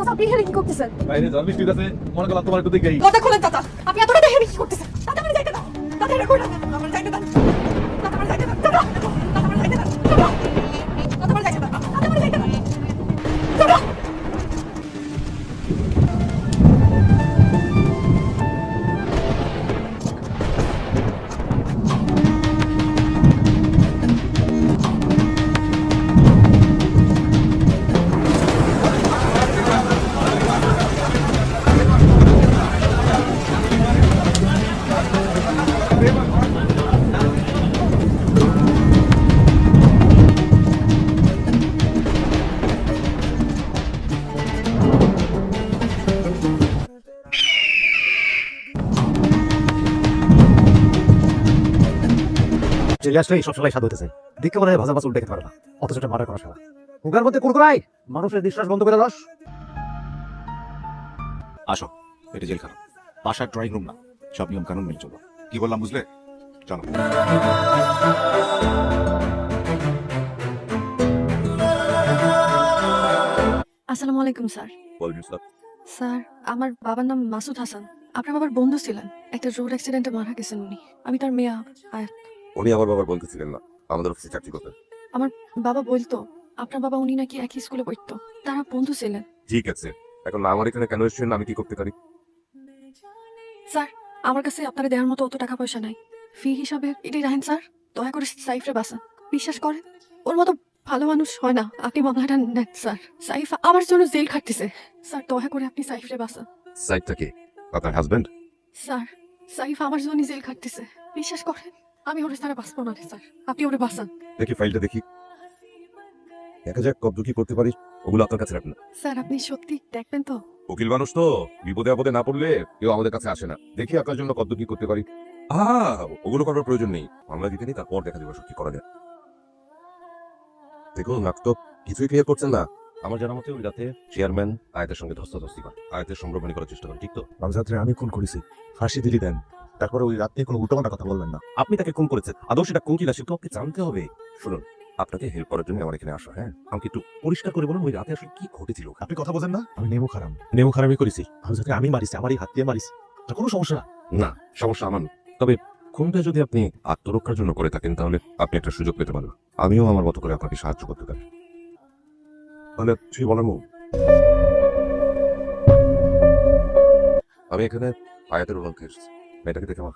চাচা আপনি এখানে কি করতেছেন? বাইরে যাবি ঠিক আছে, মনে করলাম তোমার একটু দেখেই। দরজা খোলেন চাচা, আপনি এত রাতে এখানে কি করতেছেন? চাচা আমার যাইতে দাও, চাচা এটা কইরা আমার যাইতে দাও, চাচা আমার যাইতে দাও, চাচা আমার যাইতে দাও, চাচা আমার যাইতে দাও, চাচা আমার যাইতে দাও, চাচা। যে গ্যাসটাই সবসময় স্বাদ হইতেছে দেখে মনে হয় ভাজা মাছ উল্টে খেতে পারে না, অথচ এটা মারা করা সারা মুখের মধ্যে কুরকুরাই মানুষের নিঃশ্বাস বন্ধ করে রস। আসো, এটা জেলখানা, বাসার ড্রয়িং রুম না। সব নিয়ম কানুন মেনে চলো। কি বললাম বুঝলে? চলো। আসসালামু আলাইকুম স্যার। স্যার আমার বাবার নাম মাসুদ হাসান, আপনার বাবার বন্ধু ছিলেন, একটা রোড অ্যাক্সিডেন্টে মারা গেছেন উনি। আমি তার মেয়ে আয়াত। উনি আমার বাবার বলতেছিলেন না, আমাদের অফিসে চাকরি করতেন। আমার বাবা বলতো আপনার বাবা উনি নাকি একই স্কুলে পড়তো, তারা বন্ধু ছিলেন। ঠিক আছে, এখন আমার এখানে কেন এসেছেন, আমি কি করতে পারি? স্যার আমার কাছে আপনারা দেওয়ার মতো অত টাকা পয়সা নাই, ফি হিসাবে এটাই রাখেন স্যার, দয়া করে সাইফরে বাঁচান। বিশ্বাস করেন ওর মতো ভালো মানুষ হয় না, আপনি মামলাটা নেন স্যার। সাইফ আমার জন্য জেল খাটতেছে স্যার, দয়া করে আপনি সাইফরে বাঁচান। সাইডটা কে? আপনার হাজবেন্ড? স্যার সাইফ আমার জন্য জেল খাটতেছে, বিশ্বাস করেন আমি ওর স্যারে বাঁচবো না রে স্যার, আপনি ওরে বাঁচান। দেখি ফাইলটা দেখি, দেখা যাক কত কি করতে পারি। ওগুলো আপনার কাছে রাখবেন। স্যার আপনি সত্যি দেখবেন তো? উকিল মানুষ তো, বিপদে আপদে না পড়লে কেউ আমাদের কাছে আসে না। দেখি আপনার জন্য কত কি করতে পারি। ওগুলো করার প্রয়োজন নেই, মামলা দিতে নি, তারপর দেখা যাবে কি করা যায়। দেখুন আপনি তো কিছুই ক্লিয়ার করছেন না। আমার জানা মতে ওই রাতে চেয়ারম্যান আয়াতের সঙ্গে ধস্তাধস্তি করেন, আয়াতের সম্ভ্রমণী করার চেষ্টা করেন, ঠিক তো? রাতে আমি খুন করেছি, ফাঁসি দিলি দেন, তারপরে ওই রাতে কোনো উল্টোপাল্টা কথা বলবেন না। আপনি তাকে খুন করেছেন, আদৌ সেটা কোন কিনা সেটা আপনাকে জানতে হবে। শুনুন, আপনাকে হেল্প করার জন্য আমার এখানে আসা। হ্যাঁ, আমাকে একটু পরিষ্কার করে বলুন ওই রাতে আসলে কি ঘটেছিল। আপনি কথা বোঝেন না? আমি নেমু খারামি করেছি, আমি মারিছি, আমারই হাত দিয়ে মারিছি, কোনো সমস্যা না। না, সমস্যা আমার না। তবে খুনটা যদি আপনি আত্মরক্ষার জন্য করে থাকেন তাহলে আপনি একটা সুযোগ পেতে পারেন। আমিও আমার মতো করে আপনাকে সাহায্য করতে পারি। তাহলে তুই বলার মুখ। আমি এখানে আয়াতের উল্লঙ্ঘে এসেছি, মেয়েটাকে দেখে আমার